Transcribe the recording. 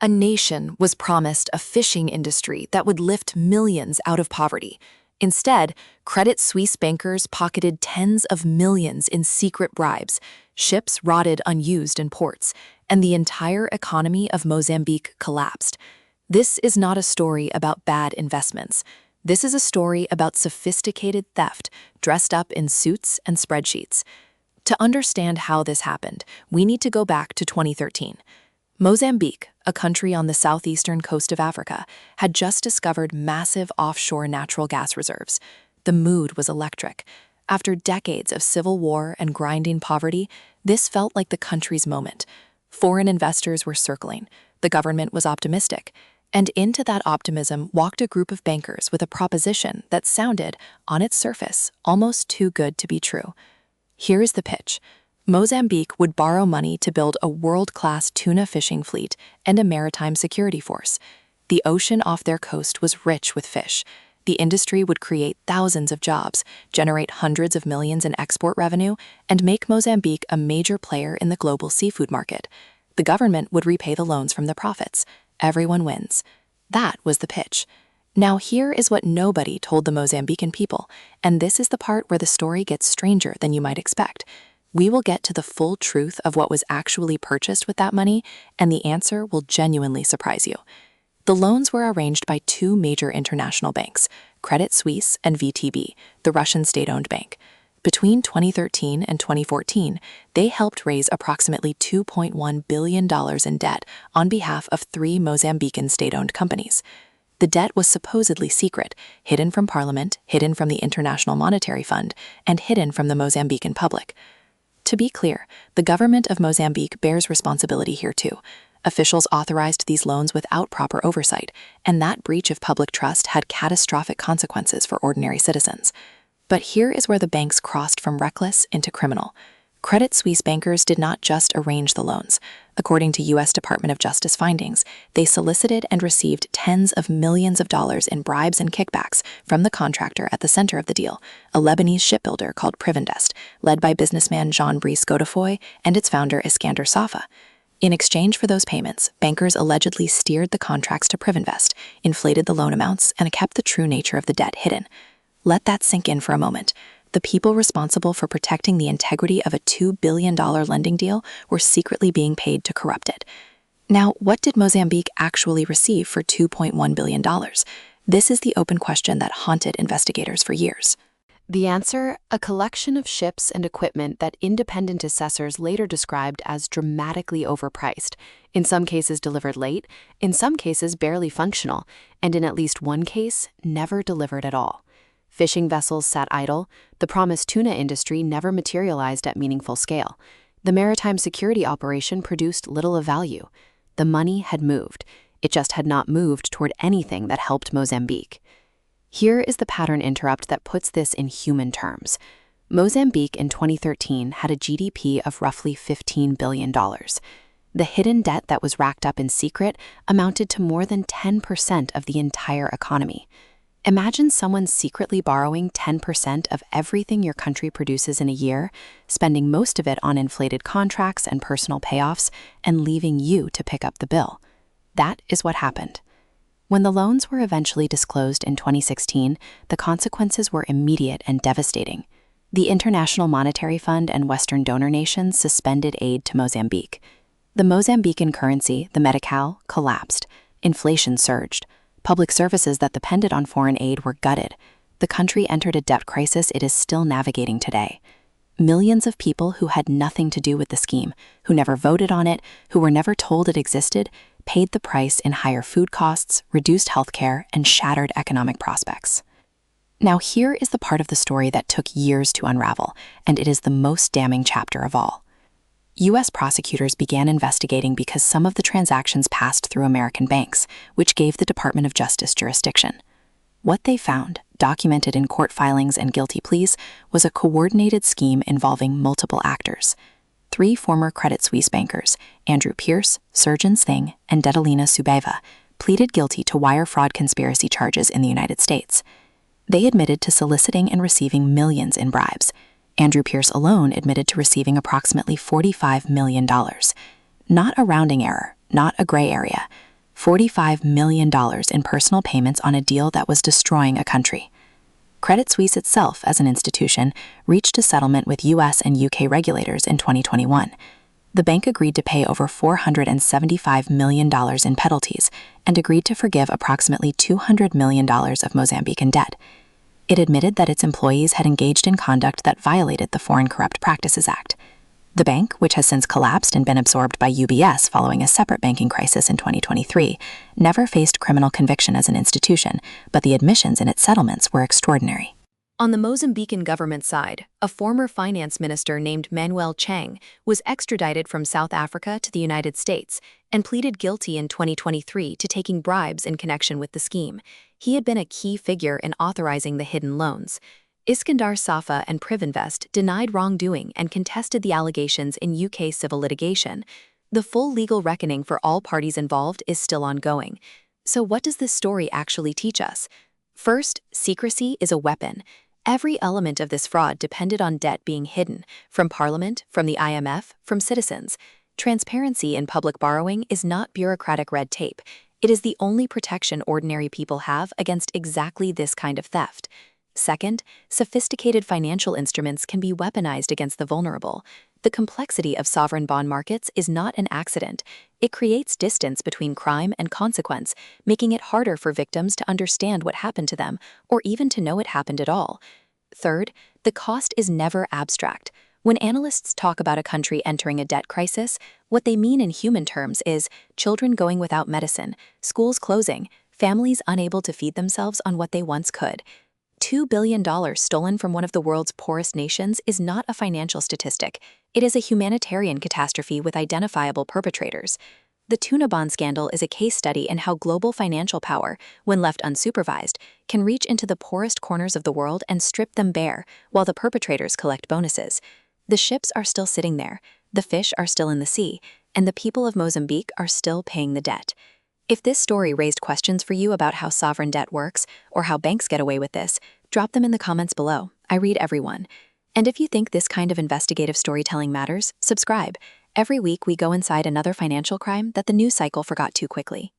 A nation was promised a fishing industry that would lift millions out of poverty. Instead, Credit Suisse bankers pocketed tens of millions in secret bribes, ships rotted unused in ports, and the entire economy of Mozambique collapsed. This is not a story about bad investments. This is a story about sophisticated theft dressed up in suits and spreadsheets. To understand how this happened, we need to go back to 2013. Mozambique, a country on the southeastern coast of Africa, had just discovered massive offshore natural gas reserves. The mood was electric. After decades of civil war and grinding poverty, this felt like the country's moment. Foreign investors were circling. The government was optimistic. And into that optimism walked a group of bankers with a proposition that sounded, on its surface, almost too good to be true. Here is the pitch. Mozambique would borrow money to build a world-class tuna fishing fleet and a maritime security force. The ocean off their coast was rich with fish. The industry would create thousands of jobs, generate hundreds of millions in export revenue, and make Mozambique a major player in the global seafood market. The government would repay the loans from the profits. Everyone wins. That was the pitch. Now here is what nobody told the Mozambican people, and this is the part where the story gets stranger than you might expect. We will get to the full truth of what was actually purchased with that money, and the answer will genuinely surprise you. The loans were arranged by two major international banks, Credit Suisse and VTB, the Russian state-owned bank. Between 2013 and 2014, they helped raise approximately $2.1 billion in debt on behalf of three Mozambican state-owned companies. The debt was supposedly secret, hidden from Parliament, hidden from the International Monetary Fund, and hidden from the Mozambican public. To be clear, the government of Mozambique bears responsibility here too. Officials authorized these loans without proper oversight, and that breach of public trust had catastrophic consequences for ordinary citizens. But here is where the banks crossed from reckless into criminal. Credit Suisse bankers did not just arrange the loans. According to U.S. Department of Justice findings, they solicited and received tens of millions of dollars in bribes and kickbacks from the contractor at the center of the deal, a Lebanese shipbuilder called Privinvest, led by businessman Jean-Brice Godefroy and its founder Iskander Safa. In exchange for those payments, bankers allegedly steered the contracts to Privinvest, inflated the loan amounts, and kept the true nature of the debt hidden. Let that sink in for a moment. The people responsible for protecting the integrity of a $2 billion lending deal were secretly being paid to corrupt it. Now, what did Mozambique actually receive for $2.1 billion? This is the open question that haunted investigators for years. The answer, a collection of ships and equipment that independent assessors later described as dramatically overpriced, in some cases delivered late, in some cases barely functional, and in at least one case, never delivered at all. Fishing vessels sat idle, the promised tuna industry never materialized at meaningful scale. The maritime security operation produced little of value. The money had moved. It just had not moved toward anything that helped Mozambique. Here is the pattern interrupt that puts this in human terms. Mozambique in 2013 had a GDP of roughly $15 billion. The hidden debt that was racked up in secret amounted to more than 10% of the entire economy. Imagine someone secretly borrowing 10% of everything your country produces in a year, spending most of it on inflated contracts and personal payoffs, and leaving you to pick up the bill. That is what happened. When the loans were eventually disclosed in 2016, the consequences were immediate and devastating. The International Monetary Fund and Western donor nations suspended aid to Mozambique. The Mozambican currency, the metical, collapsed. Inflation surged. Public services that depended on foreign aid were gutted. The country entered a debt crisis it is still navigating today. Millions of people who had nothing to do with the scheme, who never voted on it, who were never told it existed, paid the price in higher food costs, reduced healthcare, and shattered economic prospects. Now here is the part of the story that took years to unravel, and it is the most damning chapter of all. U.S. prosecutors began investigating because some of the transactions passed through American banks, which gave the Department of Justice jurisdiction. What they found, documented in court filings and guilty pleas, was a coordinated scheme involving multiple actors. 3 former Credit Suisse bankers, Andrew Pearse, Surgeon Singh, and Dedalina Subeva, pleaded guilty to wire fraud conspiracy charges in the United States. They admitted to soliciting and receiving millions in bribes. Andrew Pearse alone admitted to receiving approximately $45 million. Not a rounding error, not a gray area. $45 million in personal payments on a deal that was destroying a country. Credit Suisse itself, as an institution, reached a settlement with US and UK regulators in 2021. The bank agreed to pay over $475 million in penalties and agreed to forgive approximately $200 million of Mozambican debt. It admitted that its employees had engaged in conduct that violated the Foreign Corrupt Practices Act. The bank, which has since collapsed and been absorbed by UBS following a separate banking crisis in 2023, never faced criminal conviction as an institution, but the admissions in its settlements were extraordinary. On the Mozambican government side, a former finance minister named Manuel Chang was extradited from South Africa to the United States and pleaded guilty in 2023 to taking bribes in connection with the scheme. He had been a key figure in authorizing the hidden loans. Iskandar Safa and Privinvest denied wrongdoing and contested the allegations in UK civil litigation. The full legal reckoning for all parties involved is still ongoing. So what does this story actually teach us? First, secrecy is a weapon. Every element of this fraud depended on debt being hidden, from Parliament, from the IMF, from citizens. Transparency in public borrowing is not bureaucratic red tape. It is the only protection ordinary people have against exactly this kind of theft. Second, sophisticated financial instruments can be weaponized against the vulnerable. The complexity of sovereign bond markets is not an accident. It creates distance between crime and consequence, making it harder for victims to understand what happened to them, or even to know it happened at all. Third, the cost is never abstract. When analysts talk about a country entering a debt crisis, what they mean in human terms is children going without medicine, schools closing, families unable to feed themselves on what they once could. $2 billion stolen from one of the world's poorest nations is not a financial statistic. It is a humanitarian catastrophe with identifiable perpetrators. The Tuna Bond Scandal is a case study in how global financial power, when left unsupervised, can reach into the poorest corners of the world and strip them bare, while the perpetrators collect bonuses. The ships are still sitting there, the fish are still in the sea, and the people of Mozambique are still paying the debt. If this story raised questions for you about how sovereign debt works, or how banks get away with this, drop them in the comments below. I read everyone. And if you think this kind of investigative storytelling matters, subscribe. Every week we go inside another financial crime that the news cycle forgot too quickly.